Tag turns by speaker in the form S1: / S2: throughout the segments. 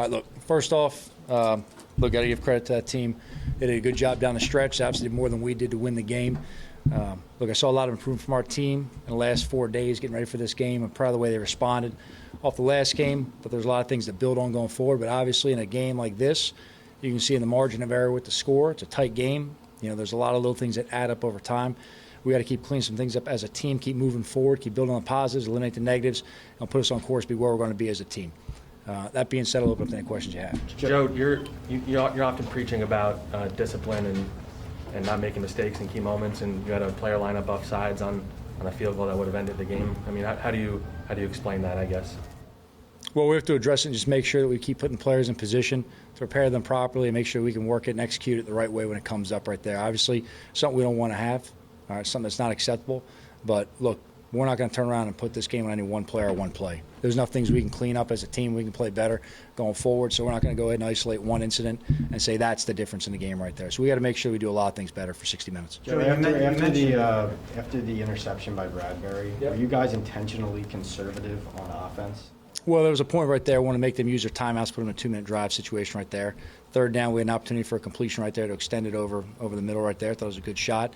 S1: All right, look, first off, got to give credit to that team. They did a good job down the stretch, obviously more than we did to win the game. I saw a lot of improvement from our team in the last 4 days getting ready for this game. I'm proud of the way they responded off the last game, but there's a lot of things to build on going forward. But obviously in a game like this, you can see in the margin of error with the score, it's a tight game. There's a lot of little things that add up over time. We got to keep cleaning some things up as a team, keep moving forward, keep building on the positives, eliminate the negatives, and put us on course to be where we're going to be as a team. That being said, I'll open up to any questions you have.
S2: Joe, you're often preaching about discipline and not making mistakes in key moments, and you had a player line up offsides on a field goal that would have ended the game. I mean, how do you explain that, I guess?
S1: Well, we have to address it and just make sure that we keep putting players in position to prepare them properly and make sure we can work it and execute it the right way when it comes up right there. Obviously, something we don't want to have, something that's not acceptable. But, look, we're not going to turn around and put this game on any one player or one play. There's enough things we can clean up as a team. We can play better going forward, so we're not going to go ahead and isolate one incident and say that's the difference in the game right there. So we got to make sure we do a lot of things better for 60 minutes.
S3: Joe, after the interception by Bradberry,
S1: Yep.
S3: Were you guys intentionally conservative on offense?
S1: Well, there was a point right there. I want to make them use their timeouts, put them in a 2-minute drive situation right there. Third down, we had an opportunity for a completion right there to extend it over the middle right there. I thought it was a good shot.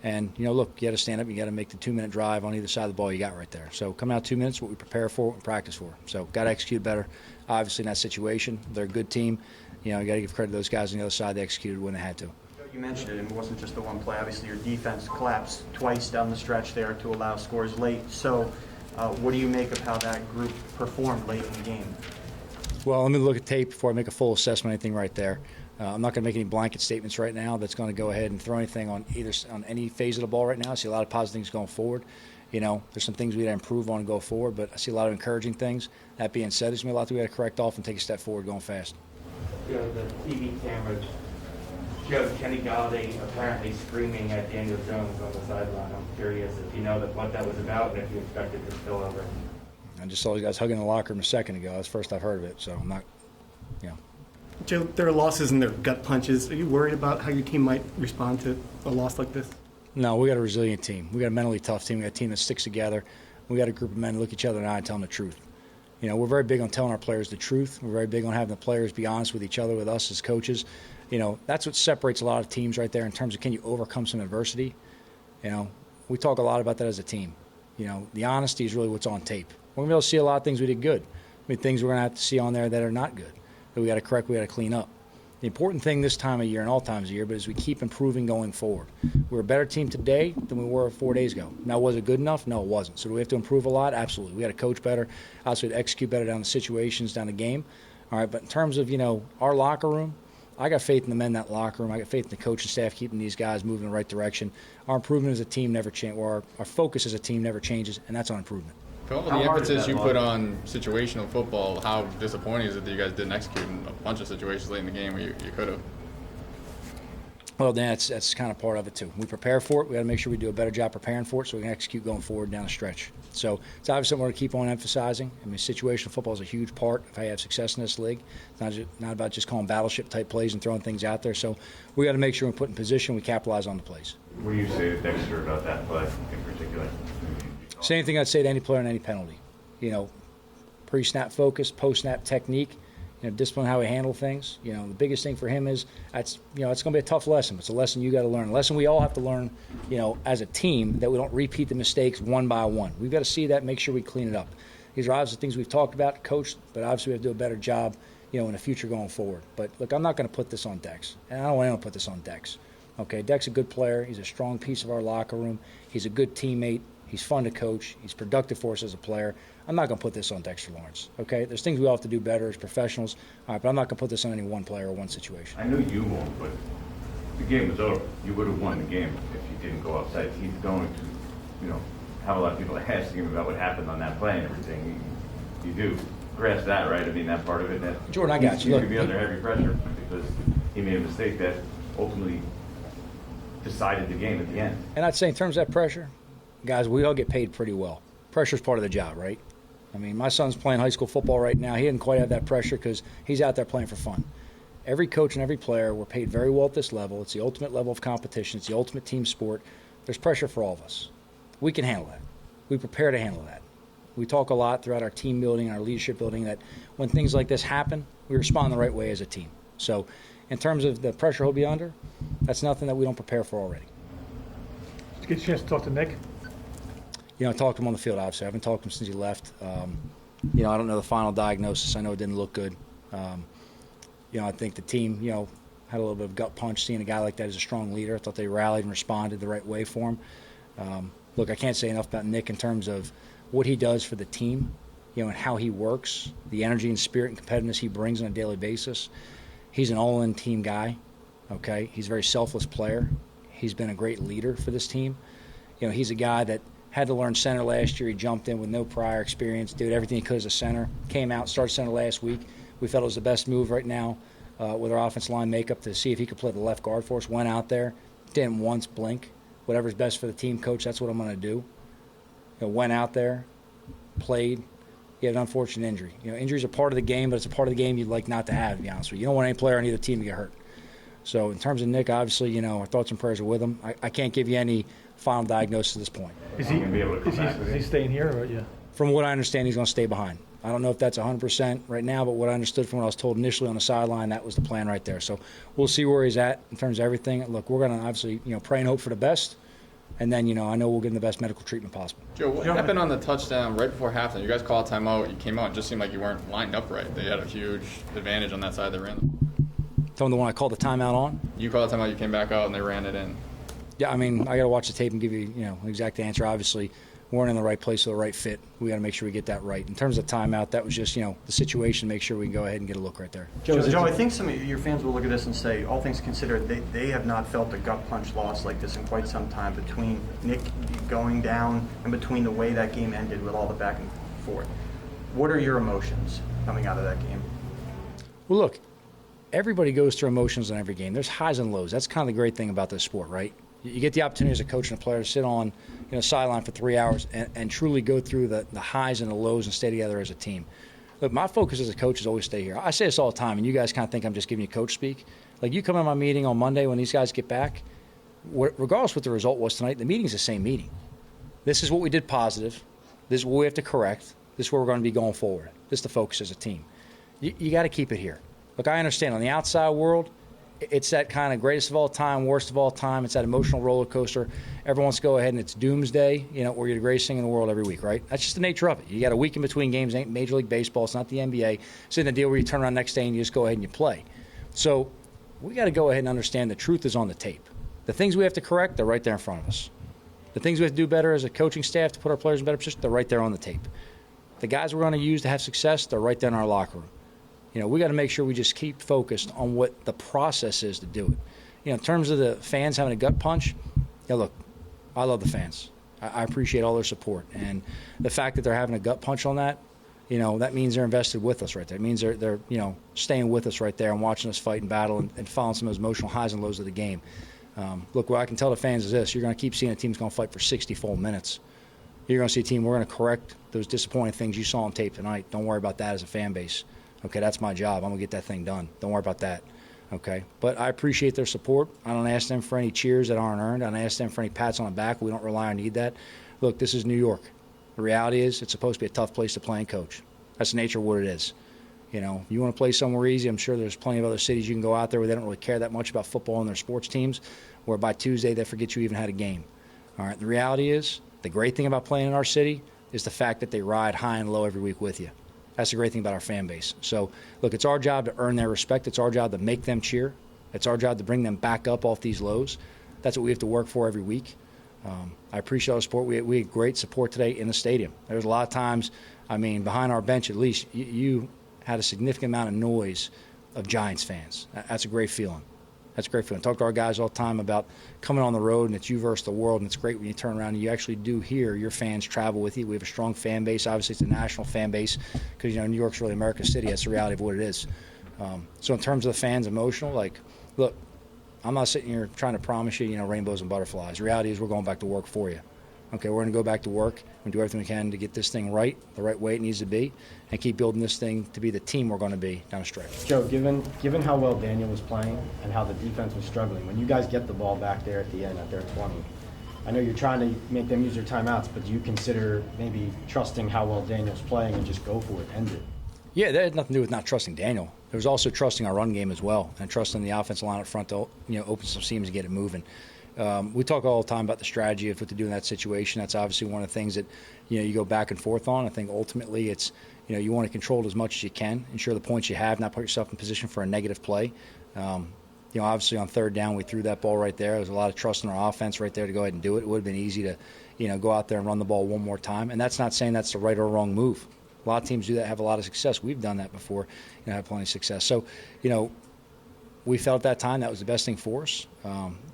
S1: And, look, you got to stand up. You got to make the 2-minute drive on either side of the ball you got right there. So coming out 2 minutes, what we prepare for, what we practice for. So got to execute better, obviously, in that situation. They're a good team. You got to give credit to those guys on the other side. They executed when they had to.
S4: You mentioned it, and it wasn't just the one play. Obviously, your defense collapsed twice down the stretch there to allow scores late. So what do you make of how that group performed late in the game?
S1: Well, let me look at tape before I make a full assessment of anything right there. I'm not going to make any blanket statements right now that's going to go ahead and throw anything on any phase of the ball right now. I see a lot of positive things going forward. There's some things we got to improve on and go forward, but I see a lot of encouraging things. That being said, there's going to be a lot that we got to correct off and take a step forward going fast.
S5: The TV cameras showed Kenny Galladay apparently screaming at Daniel Jones on the sideline. I'm curious if you know what that was about and if you expect it to spill over.
S1: I just saw these guys hugging in the locker room a second ago. That's the first I've heard of it, so I'm not,
S6: Joe, there are losses and there are gut punches. Are you worried about how your team might respond to a loss like this?
S1: No, we got a resilient team. We got a mentally tough team. We got a team that sticks together. We got a group of men that look each other in the eye and tell them the truth. We're very big on telling our players the truth. We're very big on having the players be honest with each other, with us as coaches. That's what separates a lot of teams right there in terms of can you overcome some adversity. We talk a lot about that as a team. The honesty is really what's on tape. We're going to be able to see a lot of things we did good. Things we're going to have to see on there that are not good, that we got to correct, we got to clean up. The important thing this time of year and all times of year, but as we keep improving going forward. We're a better team today than we were 4 days ago. Now, was it good enough? No, it wasn't. So do we have to improve a lot? Absolutely. We got to coach better. Also, we have to execute better down the situations, down the game. All right, but in terms of, our locker room, I got faith in the men in that locker room. I got faith in the coaching staff keeping these guys moving in the right direction. Our improvement as a team never changes, or our focus as a team never changes, and that's on improvement.
S7: For all the emphasis you put on situational football, how disappointing is it that you guys didn't execute in a bunch of situations late in the game where you could have?
S1: Well, Dan, that's kind of part of it, too. We prepare for it. We got to make sure we do a better job preparing for it so we can execute going forward down the stretch. So it's obviously something we're going to keep on emphasizing. Situational football is a huge part of how you have success in this league. It's not about just calling battleship-type plays and throwing things out there. So we got to make sure we put in position, we capitalize on the plays.
S8: What do you say to Dexter about that play in particular?
S1: Same thing I'd say to any player on any penalty. Pre-snap focus, post-snap technique, discipline how we handle things. The biggest thing for him is it's going to be a tough lesson. It's a lesson you got to learn. A lesson we all have to learn, as a team, that we don't repeat the mistakes one by one. We've got to see that, make sure we clean it up. These are obviously things we've talked about, coached, but obviously we have to do a better job, in the future going forward. But look, I'm not going to put this on Dex, and I don't want anyone to put this on Dex. Okay, Dex is a good player. He's a strong piece of our locker room. He's a good teammate. He's fun to coach. He's productive for us as a player. I'm not going to put this on Dexter Lawrence, okay? There's things we all have to do better as professionals, all right, but I'm not going to put this on any one player or one situation.
S8: I know you won't, but the game was over. You would have won the game if you didn't go outside. He's going to, have a lot of people asking him about what happened on that play and everything. You do grasp that, right? That part of it. That
S1: Jordan, I got you.
S8: He's going to be under heavy pressure because he made a mistake that ultimately decided the game at the end.
S1: And I'd say in terms of that pressure, guys, we all get paid pretty well. Pressure's part of the job, right? My son's playing high school football right now. He didn't quite have that pressure because he's out there playing for fun. Every coach and every player, we're paid very well at this level. It's the ultimate level of competition. It's the ultimate team sport. There's pressure for all of us. We can handle that. We prepare to handle that. We talk a lot throughout our team building, our leadership building, that when things like this happen, we respond the right way as a team. So in terms of the pressure he'll be under, that's nothing that we don't prepare for already.
S9: Did you get a chance to talk to Nick?
S1: I talked to him on the field, obviously. I haven't talked to him since he left. I don't know the final diagnosis. I know it didn't look good. I think the team, had a little bit of gut punch seeing a guy like that as a strong leader. I thought they rallied and responded the right way for him. Look, I can't say enough about Nick in terms of what he does for the team, and how he works, the energy and spirit and competitiveness he brings on a daily basis. He's an all-in team guy, okay? He's a very selfless player. He's been a great leader for this team. He's a guy that had to learn center last year. He jumped in with no prior experience, did everything he could as a center, came out, started center last week. We felt it was the best move right now with our offensive line makeup to see if he could play the left guard for us. Went out there, didn't once blink. Whatever's best for the team, coach, that's what I'm going to do. Went out there, played. He had an unfortunate injury. Injuries are part of the game, but it's a part of the game you'd like not to have, to be honest with you. You don't want any player on either team to get hurt. So in terms of Nick, obviously, our thoughts and prayers are with him. I can't give you any final diagnosis at this point.
S9: Is he staying here? Or, yeah.
S1: From what I understand, he's going to stay behind. I don't know if that's 100% right now, but what I understood from what I was told initially on the sideline, that was the plan right there. So we'll see where he's at in terms of everything. Look, we're going to obviously, pray and hope for the best. And then, I know we'll give him the best medical treatment possible.
S7: Joe, what happened on the touchdown right before halftime? You guys called a timeout. You came out and just seemed like you weren't lined up right. They had a huge advantage on that side. They ran it.
S1: Tell him the one I called the timeout on?
S7: You called a timeout. You came back out, and they ran it in.
S1: Yeah, I got to watch the tape and give you, an exact answer. Obviously, we weren't in the right place with the right fit. We got to make sure we get that right. In terms of timeout, that was just, the situation. Make sure we can go ahead and get a look right there.
S4: Joe, I think some of your fans will look at this and say, all things considered, they have not felt a gut punch loss like this in quite some time between Nick going down and between the way that game ended with all the back and forth. What are your emotions coming out of that game?
S1: Well, look, everybody goes through emotions in every game. There's highs and lows. That's kind of the great thing about this sport, right? You get the opportunity as a coach and a player to sit on sideline for 3 hours and truly go through the highs and the lows and stay together as a team. Look, my focus as a coach is always stay here. I say this all the time, and you guys kind of think I'm just giving you coach speak. Like, you come in my meeting on Monday when these guys get back, regardless what the result was tonight, the meeting's the same meeting. This is what we did positive. This is what we have to correct. This is where we're going to be going forward. This is the focus as a team. You got to keep it here. Look, I understand on the outside world, it's that kind of greatest of all time, worst of all time. It's that emotional roller coaster. Everyone wants to go ahead and it's doomsday, where you're the greatest thing in the world every week, right? That's just the nature of it. You got a week in between games. Ain't Major League Baseball. It's not the NBA. It's in the deal where you turn around next day and you just go ahead and you play. So we got to go ahead and understand the truth is on the tape. The things we have to correct, they're right there in front of us. The things we have to do better as a coaching staff to put our players in better position, they're right there on the tape. The guys we're going to use to have success, they're right there in our locker room. We got to make sure we just keep focused on what the process is to do it. In terms of the fans having a gut punch, look, I love the fans. I appreciate all their support. And the fact that they're having a gut punch on that, that means they're invested with us right there. It means they're staying with us right there and watching us fight and battle and following some of those emotional highs and lows of the game. Look, what I can tell the fans is this. You're going to keep seeing a team's going to fight for 60 full minutes. You're going to see a team, we're going to correct those disappointing things you saw on tape tonight. Don't worry about that as a fan base. Okay, that's my job. I'm going to get that thing done. Don't worry about that. Okay, but I appreciate their support. I don't ask them for any cheers that aren't earned. I don't ask them for any pats on the back. We don't rely or need that. Look, this is New York. The reality is it's supposed to be a tough place to play and coach. That's the nature of what it is. You want to play somewhere easy, I'm sure there's plenty of other cities you can go out there where they don't really care that much about football and their sports teams, where by Tuesday they forget you even had a game. All right, the reality is the great thing about playing in our city is the fact that they ride high and low every week with you. That's the great thing about our fan base. So, look, it's our job to earn their respect. It's our job to make them cheer. It's our job to bring them back up off these lows. That's what we have to work for every week. I appreciate all the support. We had great support today in the stadium. There was a lot of times, behind our bench at least, you had a significant amount of noise of Giants fans. That's a great feeling. That's a great feeling. Talk to our guys all the time about coming on the road, and it's you versus the world, and it's great when you turn around and you actually do hear your fans travel with you. We have a strong fan base. Obviously, it's a national fan base because, New York's really America's city. That's the reality of what it is. So in terms of the fans emotional, look, I'm not sitting here trying to promise you, rainbows and butterflies. The reality is we're going back to work for you. Okay, we're going to go back to work and do everything we can to get this thing right, the right way it needs to be, and keep building this thing to be the team we're going to be down the stretch.
S3: Joe, given how well Daniel was playing and how the defense was struggling, when you guys get the ball back there at the end at their 20, I know you're trying to make them use their timeouts, but do you consider maybe trusting how well Daniel's playing and just go for it, end it?
S1: Yeah, that had nothing to do with not trusting Daniel. There was also trusting our run game as well, and trusting the offensive line up front to open some seams and get it moving. We talk all the time about the strategy of what to do in that situation. That's obviously one of the things that you go back and forth on. I think ultimately it's you want to control it as much as you can, ensure the points you have, not put yourself in position for a negative play. Obviously on third down we threw that ball right there. There was a lot of trust in our offense right there to go ahead and do it. It would have been easy to go out there and run the ball one more time. And that's not saying that's the right or wrong move. A lot of teams do that, have a lot of success. We've done that before, have plenty of success. So, we felt at that time that was the best thing for us.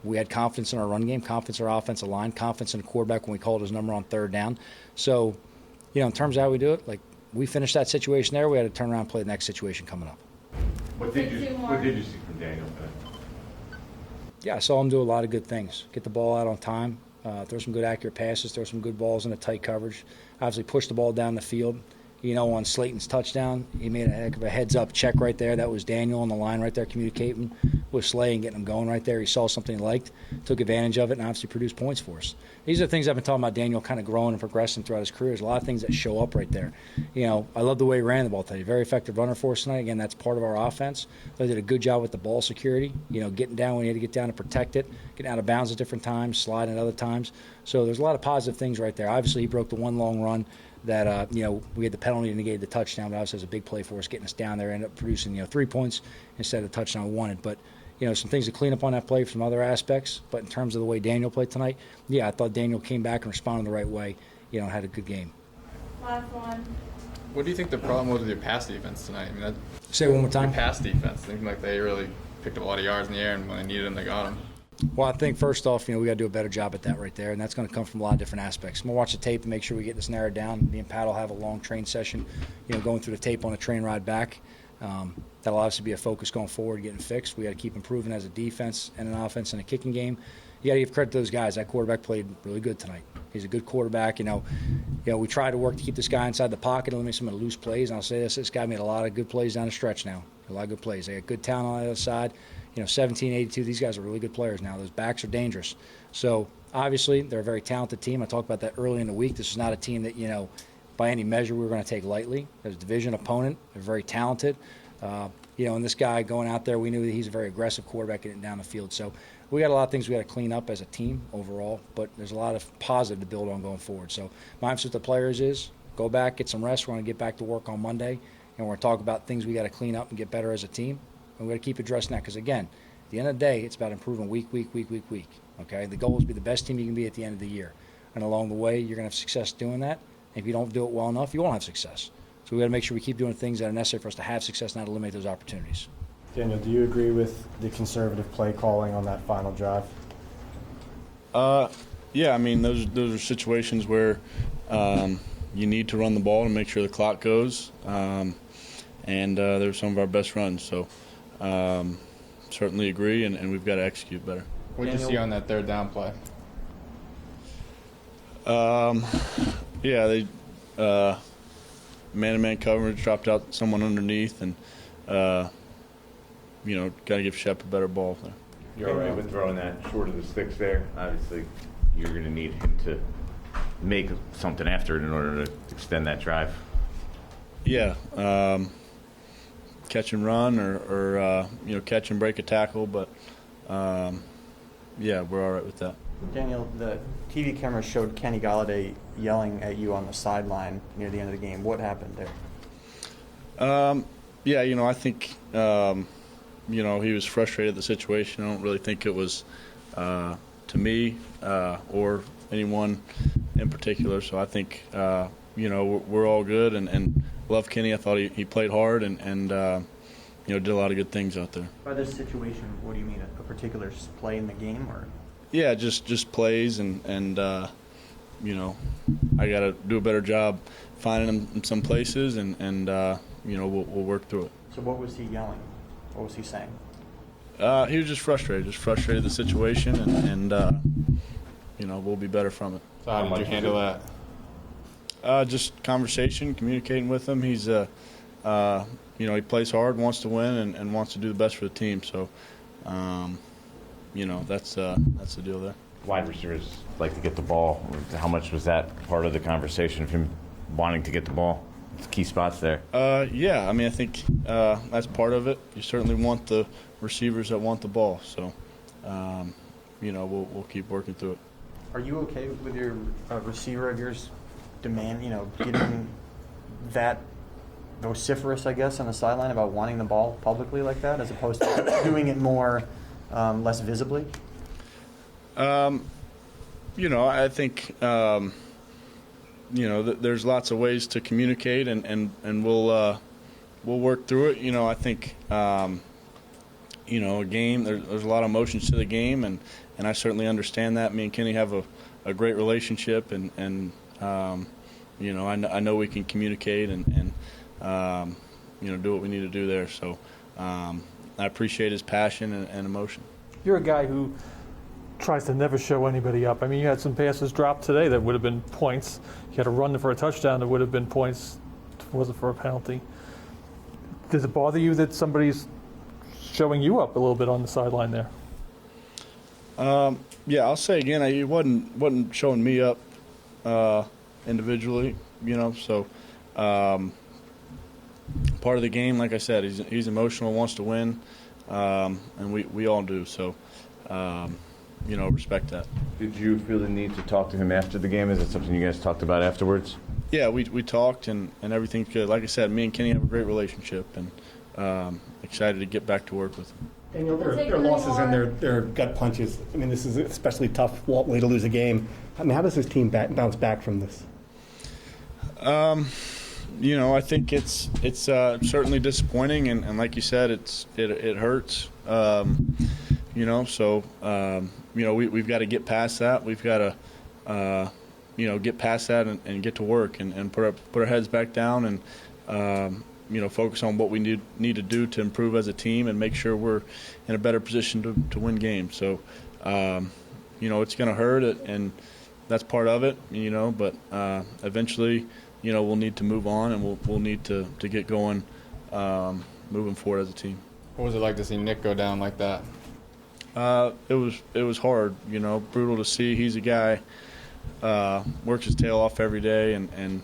S1: We had confidence in our run game, confidence in our offensive line, confidence in the quarterback when we called his number on third down. So, in terms of how we do it, like we finished that situation there, we had to turn around and play the next situation coming up.
S8: What did you see from Daniel today?
S1: Yeah, I saw him do a lot of good things. Get the ball out on time, throw some good accurate passes, throw some good balls in a tight coverage. Obviously push the ball down the field. On Slayton's touchdown, he made a heck of a heads-up check right there. That was Daniel on the line right there communicating with Slay and getting him going right there. He saw something he liked, took advantage of it, and obviously produced points for us. These are the things I've been talking about Daniel kind of growing and progressing throughout his career. There's a lot of things that show up right there. I love the way he ran the ball today. Very effective runner for us tonight. Again, that's part of our offense. They did a good job with the ball security, getting down when he had to get down to protect it, getting out of bounds at different times, sliding at other times. So there's a lot of positive things right there. Obviously, he broke the one long run that we had the penalty and negated the touchdown, but obviously it was a big play for us getting us down there, ended up producing 3 points instead of the touchdown we wanted. But some things to clean up on that play from other aspects. But in terms of the way Daniel played tonight, I thought Daniel came back and responded the right way, had a good game.
S10: Last one.
S7: What do you think the problem was with your pass defense tonight?
S1: Say it one more time.
S7: Your pass defense seemed like they really picked up a lot of yards in the air, and when they needed them, they got them.
S1: Well, I think first off, we got to do a better job at that right there, and that's going to come from a lot of different aspects. We'll watch the tape and make sure we get this narrowed down. Me and Pat will have a long train session, going through the tape on the train ride back. That'll obviously be a focus going forward, getting fixed. We got to keep improving as a defense and an offense and a kicking game. You got to give credit to those guys. That quarterback played really good tonight. He's a good quarterback. We try to work to keep this guy inside the pocket, eliminate some of the loose plays. And I'll say this guy made a lot of good plays down the stretch now. A lot of good plays. They got good talent on the other side. 17, 82, these guys are really good players now. Those backs are dangerous. So, obviously, they're a very talented team. I talked about that early in the week. This is not a team that, by any measure, we were going to take lightly. There's a division opponent. They're very talented. And this guy going out there, we knew that he's a very aggressive quarterback getting down the field. So, we got a lot of things we got to clean up as a team overall, but there's a lot of positive to build on going forward. So, my emphasis with the players is go back, get some rest. We're going to get back to work on Monday, and we're going to talk about things we got to clean up and get better as a team. And we got to keep addressing that because, again, at the end of the day, it's about improving week. Okay, the goal is to be the best team you can be at the end of the year, and along the way, you're going to have success doing that. And if you don't do it well enough, you won't have success. So we got to make sure we keep doing things that are necessary for us to have success, not eliminate those opportunities.
S3: Daniel, do you agree with the conservative play calling on that final drive?
S11: Yeah, those are situations where you need to run the ball to make sure the clock goes, and they're some of our best runs. So certainly agree, and we've got to execute better.
S7: What did you see on that third down play?
S11: Yeah, they man-to-man coverage, dropped out someone underneath, and got to give Shepard a better ball there.
S8: You're all right with throwing that short of the sticks there? Obviously, you're going to need him to make something after it in order to extend that drive.
S11: Yeah, catch and run or catch and break a tackle, but yeah, we're all right with that.
S4: Daniel, the TV camera showed Kenny Galladay yelling at you on the sideline near the end of the game. What happened there?
S11: Yeah, I think he was frustrated at the situation. I don't really think it was to me or anyone in particular. So I think we're all good and love Kenny. I thought he played hard and did a lot of good things out there.
S4: By this situation, what do you mean? A particular play in the game, or?
S11: Yeah, just plays and I got to do a better job finding him in some places and we'll work through it.
S4: So what was he yelling? What was he saying?
S11: He was just frustrated with the situation and we'll be better from it.
S7: So how did you handle that?
S11: Just conversation, communicating with him. He's he plays hard, wants to win, and wants to do the best for the team. So, that's the deal there.
S8: wide receivers like to get the ball. How much was that part of the conversation of him wanting to get the ball? Key spots there.
S11: Yeah, I mean, I think that's part of it. You certainly want the receivers that want the ball. So, we'll keep working through it.
S4: Are you okay with your receiver of yours getting that vociferous, I guess, on the sideline about wanting the ball publicly like that, as opposed to doing it more less visibly?
S11: I think there's lots of ways to communicate, and we'll work through it. I think a game, there's a lot of emotions to the game, and I certainly understand that. Me and Kenny have a great relationship, and I know we can communicate and do what we need to do there. So I appreciate his passion and emotion.
S9: You're a guy who tries to never show anybody up. I mean, you had some passes dropped today that would have been points. You had a run for a touchdown that would have been points. Was it for a penalty? Does it bother you that somebody's showing you up a little bit on the sideline there?
S11: Yeah, I'll say again, he wasn't showing me up individually, so part of the game, like I said, he's emotional, wants to win, and we all do, so respect that.
S8: Did you feel the need to talk to him after the game? Is it something you guys talked about afterwards?
S11: Yeah, we talked, and everything's good. Like I said, me and Kenny have a great relationship, and excited to get back to work with him.
S6: Daniel, there are losses and there are gut punches. I mean, this is an especially tough way to lose a game. I mean, how does this team bounce back from this?
S11: I think it's certainly disappointing, and like you said, it hurts. We've got to get past that. We've got to get past that and get to work and put our heads back down and focus on what we need to do to improve as a team and make sure we're in a better position to win games. So, it's going to hurt, and that's part of it, but eventually, we'll need to move on, and we'll need to get going moving forward as a team.
S7: What was it like to see Nick go down like that?
S11: It was hard, brutal to see. He's a guy, works his tail off every day, and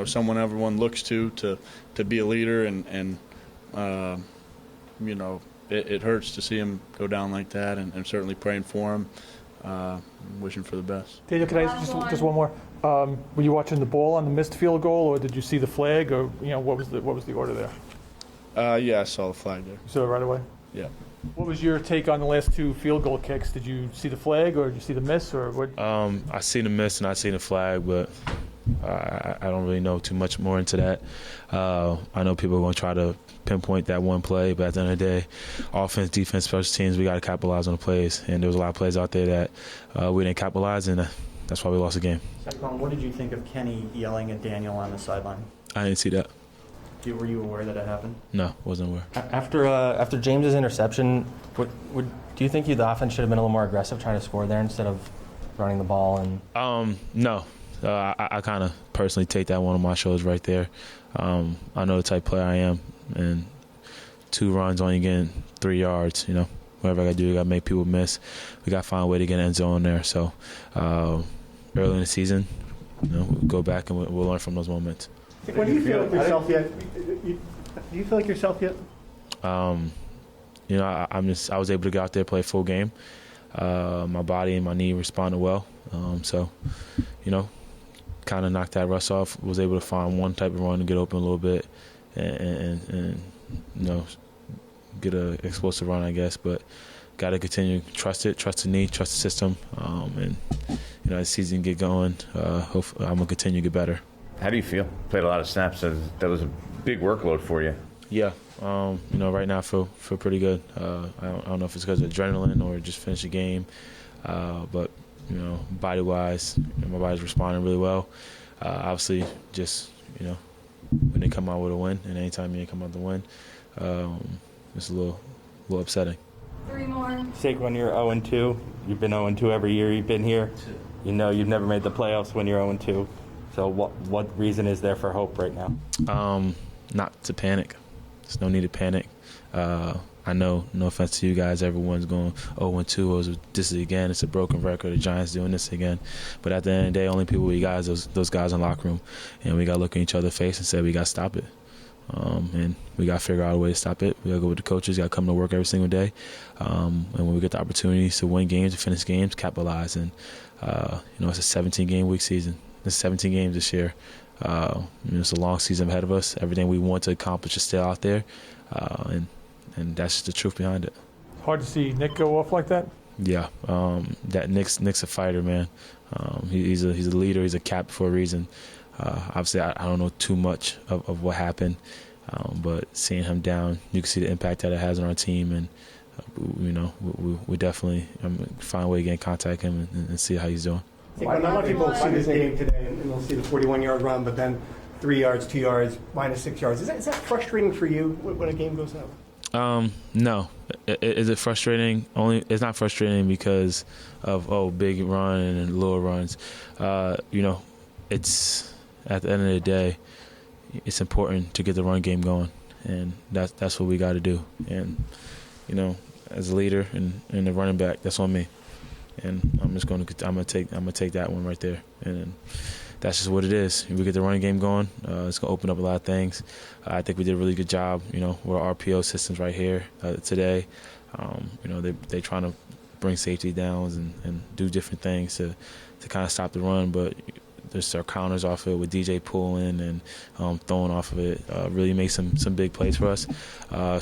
S11: someone everyone looks to be a leader, and it hurts to see him go down like that, and certainly praying for him, wishing for the best.
S9: Daniel, can I ask just one more? Were you watching the ball on the missed field goal, or did you see the flag, or what was the order there?
S11: Yeah, I saw the flag there.
S9: You saw it right away?
S11: Yeah.
S9: What was your take on the last two field goal kicks? Did you see the flag, or did you see the miss, or what?
S10: I seen the miss and I seen the flag, but I don't really know too much more into that. I know people are going to try to pinpoint that one play, but at the end of the day, offense, defense, special teams, we got to capitalize on the plays. And there was a lot of plays out there that we didn't capitalize, and that's why we lost the game.
S4: Saquon, what did you think of Kenny yelling at Daniel on the sideline?
S10: I didn't see that.
S4: Were you aware that it happened?
S10: No, wasn't aware.
S2: After James's interception, do you think the offense should have been a little more aggressive trying to score there instead of running the ball? And
S10: No. I kind of personally take that one on my shoulders right there. I know the type of player I am, and 2 runs only getting 3 yards. Whatever I got to do, I got to make people miss. We got to find a way to get an end zone there. So early in the season, we'll go back and we'll learn from those moments.
S6: When do you feel like yourself yet? Do you feel like yourself yet?
S10: I was able to get out there, play a full game. My body and my knee responded well. Kind of knocked that rust off. Was able to find one type of run to get open a little bit, and get a explosive run, I guess. But got to continue trust the knee, trust the system, and as the season get going, hopefully I'm gonna continue to get better.
S8: How do you feel? Played a lot of snaps. That was a big workload for you.
S10: Yeah, right now I feel pretty good. I don't know if it's because of adrenaline or just finish the game, but body-wise, my body's responding really well. Obviously, just when they come out with a win, and anytime you come out with a win, it's a little upsetting.
S12: 3 more.
S5: Saquon, you're 0-2. You've been 0-2 every year you've been here. You've never made the playoffs when you're 0-2. So what reason is there for hope right now?
S10: Not to panic. There's no need to panic. I know, no offense to you guys, everyone's going 0-2. This is again, it's a broken record. The Giants doing this again. But at the end of the day, only people we got is those guys in the locker room. And we got to look at each other in the face and say, we got to stop it. And we got to figure out a way to stop it. We got to go with the coaches, got to come to work every single day. And when we get the opportunities to win games, to finish games, capitalize. And, it's a 17-game week season. There's 17 games this year. It's a long season ahead of us. Everything we want to accomplish is still out there. And that's just the truth behind it.
S9: Hard to see Nick go off like that.
S10: Yeah, that Nick's a fighter, man. He's a leader. He's a captain for a reason. Obviously, I don't know too much of what happened, but seeing him down, you can see the impact that it has on our team, and we definitely find a way to get in contact with him and see how he's doing.
S6: A lot of people see this game today and they'll see the 41-yard run, but then 3 yards, 2 yards, minus 6 yards. Is that frustrating for you when a game goes out?
S10: No. Is it frustrating? It's not frustrating because of big run and little runs. It's at the end of the day, it's important to get the run game going, and that's what we got to do. And as a leader and the running back, that's on me. And I'm gonna take that one right there, and that's just what it is. If we get the running game going, it's gonna open up a lot of things. I think we did a really good job, with our RPO systems right here today. They trying to bring safety downs and do different things to kind of stop the run, but there's our counters off it with DJ pulling and throwing off of it. Really make some big plays for us.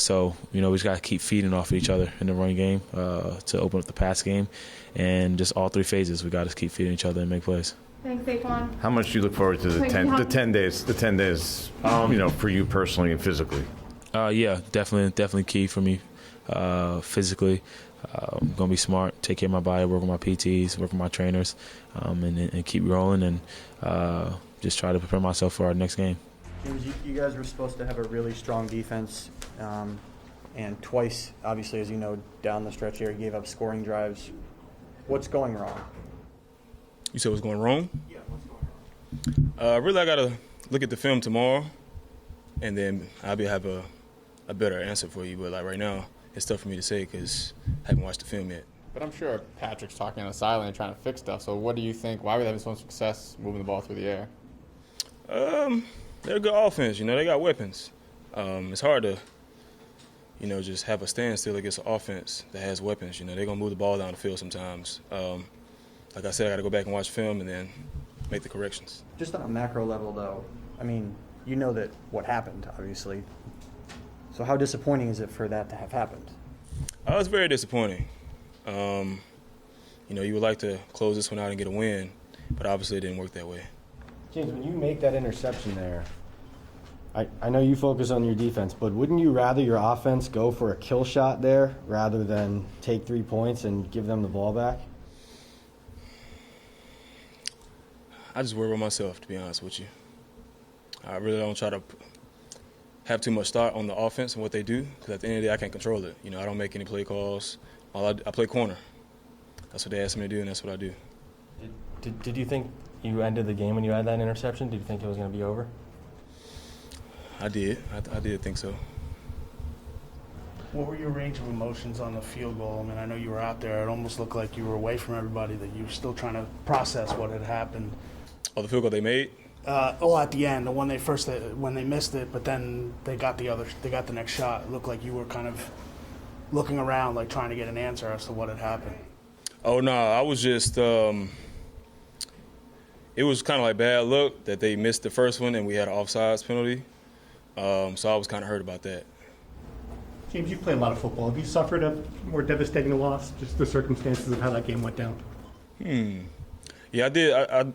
S10: So we just got to keep feeding off of each other in the run game to open up the pass game, and just all three phases we got to keep feeding each other and make plays.
S12: Thanks, Saquon.
S8: How much do you look forward to the 10 days? For you personally and physically.
S10: Yeah, definitely key for me physically. I'm gonna be smart, take care of my body, work with my PTs, work with my trainers, and keep rolling, and just try to prepare myself for our next game.
S4: You guys were supposed to have a really strong defense, and twice, obviously, as you know, down the stretch here, you gave up scoring drives. What's going wrong?
S13: You said what's going wrong?
S4: Yeah, what's going wrong?
S13: Really, I got to look at the film tomorrow, and then I'll have a better answer for you. But right now, it's tough for me to say because I haven't watched the film yet.
S7: But I'm sure Patrick's talking on the sideline and trying to fix stuff. So what do you think? Why are we having so much success moving the ball through the air?
S13: They're a good offense. They got weapons. It's hard to, just have a standstill against an offense that has weapons. They're going to move the ball down the field sometimes. Like I said, I got to go back and watch film and then make the corrections.
S4: Just on a macro level, though, that what happened, obviously. So how disappointing is it for that to have happened?
S13: It's very disappointing. You would like to close this one out and get a win, but obviously it didn't work that way.
S3: James, when you make that interception there, I know you focus on your defense, but wouldn't you rather your offense go for a kill shot there rather than take 3 points and give them the ball back?
S13: I just worry about myself, to be honest with you. I really don't try to have too much thought on the offense and what they do, because at the end of the day, I can't control it. I don't make any play calls. I play corner. That's what they asked me to do, and that's what I do.
S2: Did you think you ended the game when you had that interception? Did you think it was going to be over?
S13: I did. I did think so.
S14: What were your range of emotions on the field goal? I know you were out there. It almost looked like you were away from everybody, that you were still trying to process what had happened.
S13: Oh, the field goal they made?
S14: At the end, when they missed it, but then they got the next shot. It looked like you were kind of looking around, like trying to get an answer as to what had happened.
S13: Oh no, I was just. It was kind of like bad luck that they missed the first one and we had an offsides penalty. So I was kind of hurt about that.
S6: James, you've played a lot of football. Have you suffered a more devastating loss? Just the circumstances of how that game went down.
S13: Yeah, I did.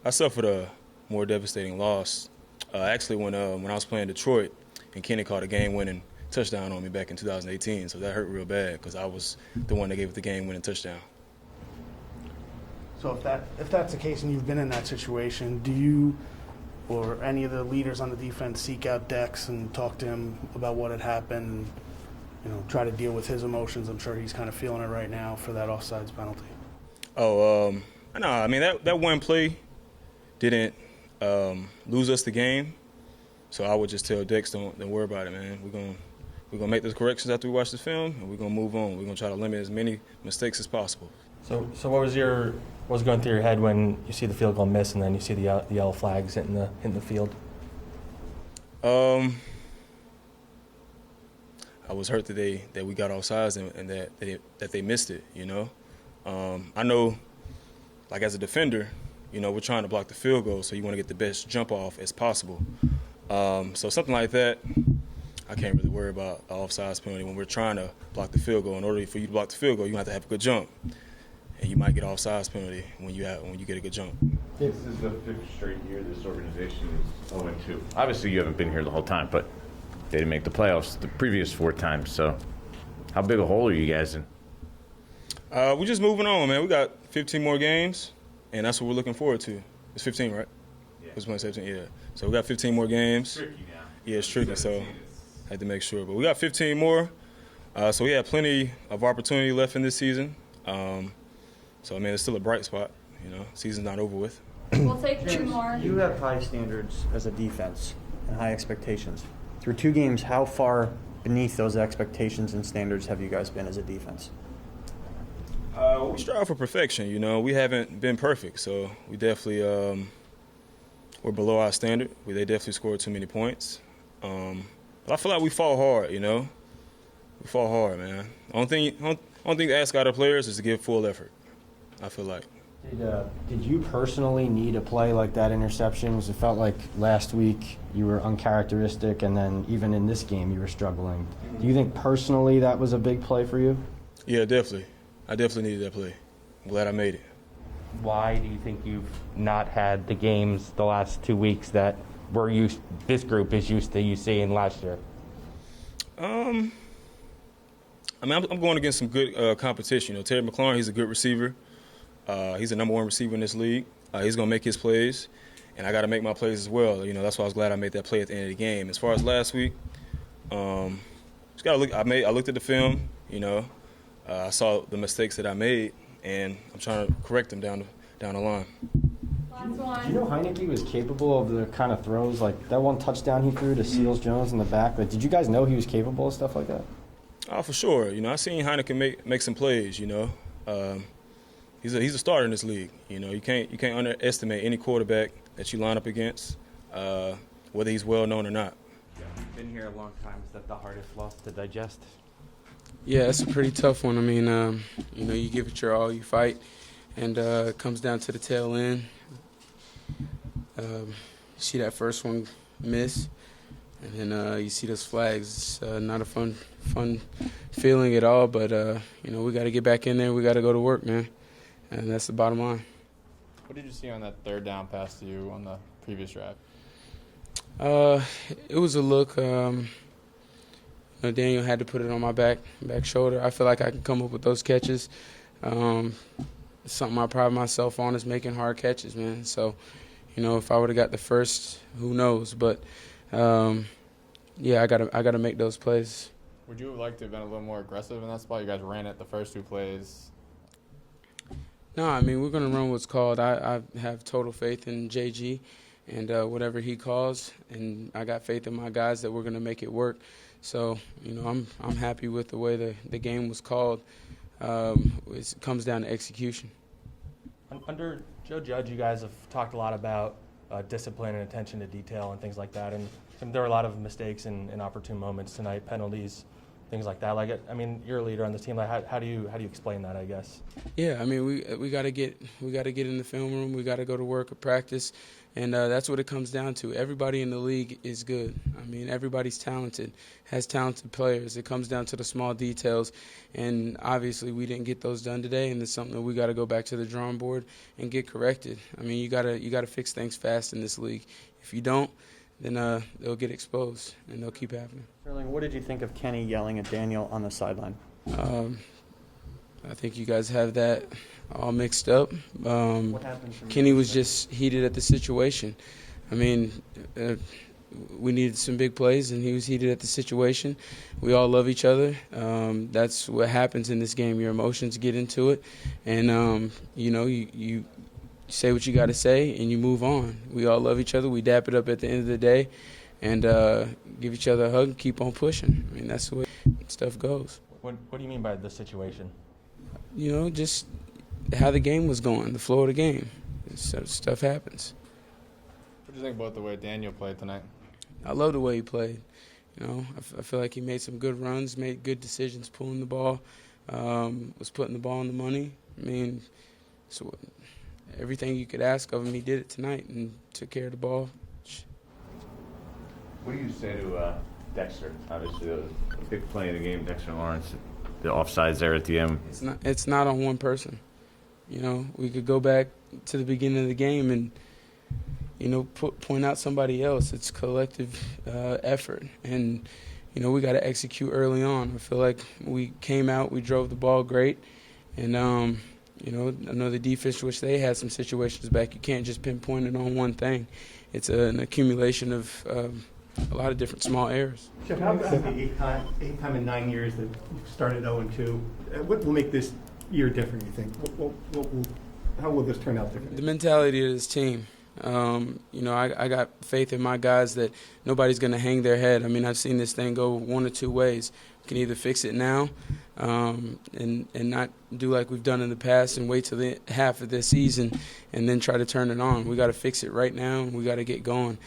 S13: I suffered a more devastating loss. Actually, when I was playing Detroit, and Kenny caught a game-winning touchdown on me back in 2018, so that hurt real bad because I was the one that gave it the game-winning touchdown.
S14: So if that's the case and you've been in that situation, do you or any of the leaders on the defense seek out Dex and talk to him about what had happened and try to deal with his emotions? I'm sure he's kind of feeling it right now for that offsides penalty.
S13: No, that one play didn't lose us the game. So I would just tell Dex, don't worry about it, man. We're gonna make those corrections after we watch the film, and we're gonna move on. We're gonna try to limit as many mistakes as possible.
S2: So what was going through your head when you see the field goal miss and then you see the yellow flags hitting the field?
S13: I was hurt that we got offsides and that they missed it. You know, I know, like as a defender, you know, we're trying to block the field goal, so you want to get the best jump off as possible. So something like that, I can't really worry about an offsides penalty when we're trying to block the field goal. In order for you to block the field goal, you have to have a good jump, and you might get an offsides penalty when you get a good jump.
S8: This is the 5th straight year this organization is 0-2. Obviously, you haven't been here the whole time, but they didn't make the playoffs the previous 4 times. So, how big a hole are you guys in?
S13: We're just moving on, man. We got 15 more games, and that's what we're looking forward to. It's 15, right?
S8: Yeah.
S13: It's 17, yeah. So we got 15 more games.
S8: Tricky now.
S13: Yeah, it's tricky, so I had to make sure. But we got 15 more, so we have plenty of opportunity left in this season. So, I mean, it's still a bright spot. You know, season's not over with.
S12: We'll take 2 more.
S4: You have high standards as a defense and high expectations. Through 2 games, how far beneath those expectations and standards have you guys been as a defense?
S13: We strive for perfection. You know, we haven't been perfect, so we definitely we're below our standard. They definitely scored too many points. But I feel like we fought hard. You know, we fought hard, man. Only thing to ask out of players is to give full effort. I feel like.
S3: Did you personally need a play like that interception? Because it felt like last week you were uncharacteristic, and then even in this game you were struggling. Do you think personally that was a big play for you?
S13: Yeah, definitely. I definitely needed that play. I'm glad I made it.
S5: Why do you think you've not had the games the last 2 weeks that this group is used to you seeing last year?
S13: I mean, I'm going against some good competition. You know, Terry McLaurin, he's a good receiver. He's the number 1 receiver in this league. He's going to make his plays, and I got to make my plays as well. You know, that's why I was glad I made that play at the end of the game. As far as last week, just got to look. I looked at the film. You know, I saw the mistakes that I made, and I'm trying to correct them down the line.
S12: Last one.
S3: Do you know Heineke was capable of the kind of throws, like that one touchdown he threw to Seals Jones in the back? Like, did you guys know he was capable of stuff like that?
S13: Oh, for sure. You know, I seen Heineke make some plays. You know. He's a starter in this league. You know, you can't underestimate any quarterback that you line up against, whether he's well known or not.
S5: Been here a long time. Is that the hardest loss to digest?
S15: Yeah, it's a pretty tough one. I mean, you know, you give it your all, you fight, and it comes down to the tail end. You see that first one miss, and then you see those flags. It's not a fun feeling at all, but you know, we got to get back in there. We got to go to work, man. And that's the bottom line.
S7: What did you see on that 3rd down pass to you on the previous drive?
S15: It was a look. You know, Daniel had to put it on my back shoulder. I feel like I can come up with those catches. Something I pride myself on is making hard catches, man. So, you know, if I would have got the first, who knows? But yeah, I gotta make those plays.
S7: Would you have liked to have been a little more aggressive in that spot? You guys ran it the first 2 plays.
S15: No, I mean, we're going to run what's called. I have total faith in JG and whatever he calls, and I got faith in my guys that we're going to make it work. So, you know, I'm happy with the way the game was called. It comes down to execution.
S2: Under Joe Judge, you guys have talked a lot about discipline and attention to detail and things like that, and there were a lot of mistakes and opportune moments tonight, penalties, things like that. Like, I mean, you're a leader on this team. Like, how do you explain that, I guess?
S15: Yeah, I mean, we got to get in the film room. We got to go to work or practice, and that's what it comes down to. Everybody in the league is good. I mean, everybody's talented, has talented players. It comes down to the small details, and obviously we didn't get those done today, and it's something that we got to go back to the drawing board and get corrected. I mean, you gotta fix things fast in this league. If you don't, then they'll get exposed, and they'll keep happening.
S4: Sterling, what did you think of Kenny yelling at Daniel on the sideline?
S15: I think you guys have that all mixed up.
S4: What happened from
S15: Kenny was just heated at the situation. I mean, we needed some big plays, and he was heated at the situation. We all love each other. That's what happens in this game. Your emotions get into it, and you know, you say what you got to say, and you move on. We all love each other. We dap it up at the end of the day, and give each other a hug and keep on pushing. I mean, that's the way stuff goes.
S2: What do you mean by the situation?
S15: You know, just how the game was going, the flow of the game. So stuff happens.
S7: What do you think about the way Daniel played tonight?
S15: I love the way he played. You know, I feel like he made some good runs, made good decisions pulling the ball, was putting the ball on the money. I mean, so everything you could ask of him, he did it tonight and took care of the ball.
S8: What do you say to Dexter? Obviously, a big play in the game, Dexter Lawrence, the offsides there at the end.
S15: It's not on one person. You know, we could go back to the beginning of the game and, you know, point out somebody else. It's collective effort. And, you know, we got to execute early on. I feel like we came out, we drove the ball great. And, you know, I know the defense, which they had some situations back. You can't just pinpoint it on one thing. It's an accumulation of a lot of different small errors.
S6: Shepard, how about the eighth time in 9 years that you've started 0-2? What will make this year different, you think? How will this turn out different?
S15: The mentality of this team. You know, I got faith in my guys that nobody's going to hang their head. I mean, I've seen this thing go one or two ways. We can either fix it now and not do like we've done in the past and wait till the half of this season and then try to turn it on. We got to fix it right now, and we got to get going.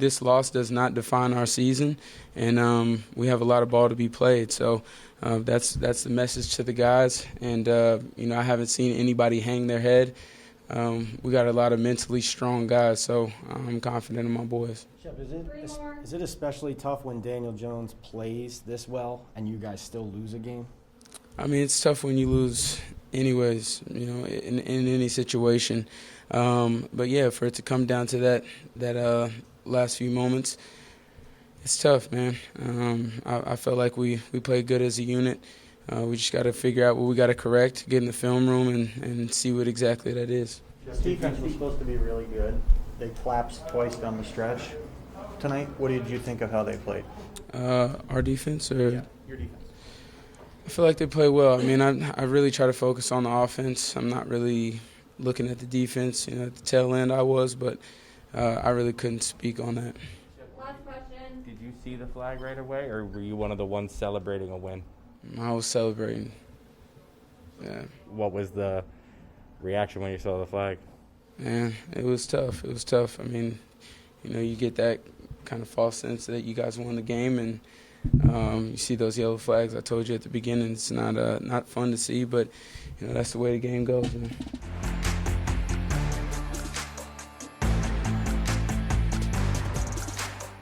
S15: This loss does not define our season, and we have a lot of ball to be played. So that's the message to the guys. And, you know, I haven't seen anybody hang their head. We got a lot of mentally strong guys, so I'm confident in my boys.
S3: Shep, is it especially tough when Daniel Jones plays this well and you guys still lose a game?
S15: I mean, it's tough when you lose anyways, you know, in any situation. But, yeah, for it to come down to that last few moments, it's tough, man. I felt like we played good as a unit. We just got to figure out what we got to correct, get in the film room, and see what exactly that is.
S4: Defense was supposed to be really good. They collapsed twice down the stretch tonight. What did you think of how they played?
S15: Our defense? Or
S4: Yeah, your defense.
S15: I feel like they play well. I mean, I really try to focus on the offense. I'm not really looking at the defense. You know, at the tail end I was, but I really couldn't speak on that.
S12: Last question.
S16: Did you see the flag right away, or were you one of the ones celebrating a win?
S15: I was celebrating. Yeah.
S16: What was the reaction when you saw the flag?
S15: Man, it was tough. It was tough. I mean, you know, you get that kind of false sense that you guys won the game, and you see those yellow flags. I told you at the beginning, it's not fun to see, but you know that's the way the game goes. Man.